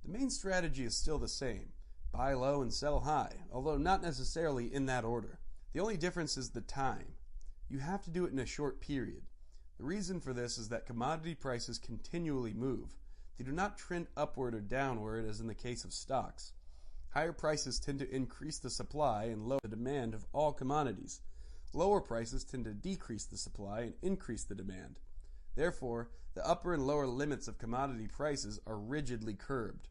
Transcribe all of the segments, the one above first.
The main strategy is still the same: buy low and sell high, although not necessarily in that order. The only difference is the time. You have to do it in a short period. The reason for this is that commodity prices continually move. They do not trend upward or downward as in the case of stocks. Higher prices tend to increase the supply and lower the demand of all commodities. Lower prices tend to decrease the supply and increase the demand. Therefore, the upper and lower limits of commodity prices are rigidly curbed.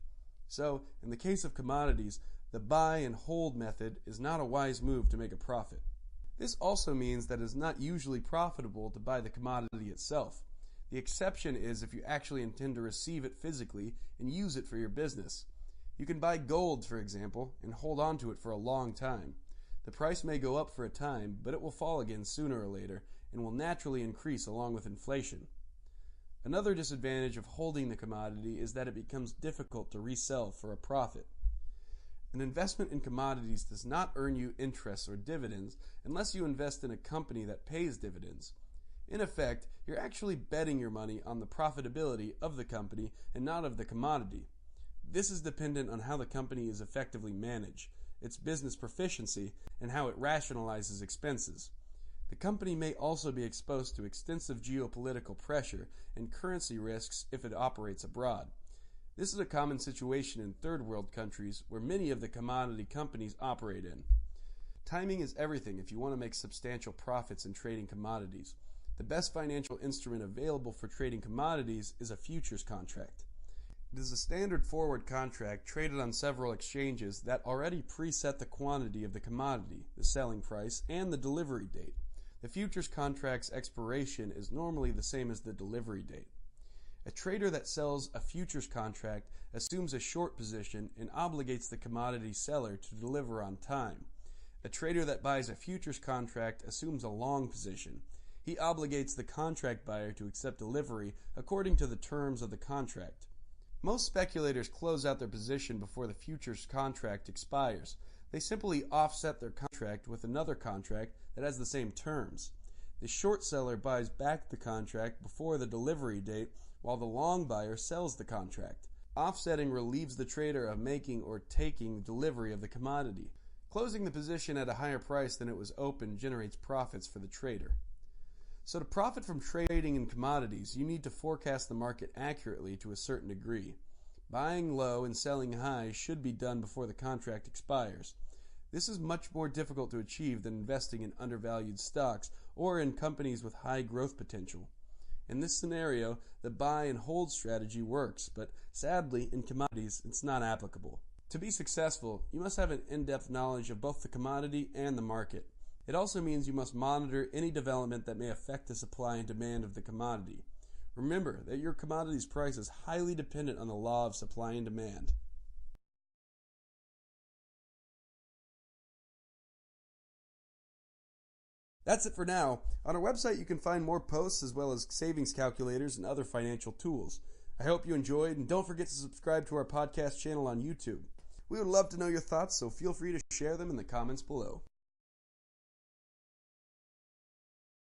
So, in the case of commodities, the buy and hold method is not a wise move to make a profit. This also means that it is not usually profitable to buy the commodity itself. The exception is if you actually intend to receive it physically and use it for your business. You can buy gold, for example, and hold on to it for a long time. The price may go up for a time, but it will fall again sooner or later and will naturally increase along with inflation. Another disadvantage of holding the commodity is that it becomes difficult to resell for a profit. An investment in commodities does not earn you interest or dividends unless you invest in a company that pays dividends. In effect, you're actually betting your money on the profitability of the company and not of the commodity. This is dependent on how the company is effectively managed, its business proficiency, and how it rationalizes expenses. The company may also be exposed to extensive geopolitical pressure and currency risks if it operates abroad. This is a common situation in third world countries where many of the commodity companies operate in. Timing is everything if you want to make substantial profits in trading commodities. The best financial instrument available for trading commodities is a futures contract. It is a standard forward contract traded on several exchanges that already preset the quantity of the commodity, the selling price, and the delivery date. The futures contract's expiration is normally the same as the delivery date. A trader that sells a futures contract assumes a short position and obligates the commodity seller to deliver on time. A trader that buys a futures contract assumes a long position. He obligates the contract buyer to accept delivery according to the terms of the contract. Most speculators close out their position before the futures contract expires. They simply offset their contract with another contract that has the same terms. The short seller buys back the contract before the delivery date, while the long buyer sells the contract. Offsetting relieves the trader of making or taking delivery of the commodity. Closing the position at a higher price than it was opened generates profits for the trader. So to profit from trading in commodities, you need to forecast the market accurately to a certain degree. Buying low and selling high should be done before the contract expires. This is much more difficult to achieve than investing in undervalued stocks or in companies with high growth potential. In this scenario, the buy and hold strategy works, but sadly, in commodities, it's not applicable. To be successful, you must have an in-depth knowledge of both the commodity and the market. It also means you must monitor any development that may affect the supply and demand of the commodity. Remember that your commodity's price is highly dependent on the law of supply and demand. That's it for now. On our website you can find more posts as well as savings calculators and other financial tools. I hope you enjoyed, and don't forget to subscribe to our podcast channel on YouTube. We would love to know your thoughts, so feel free to share them in the comments below.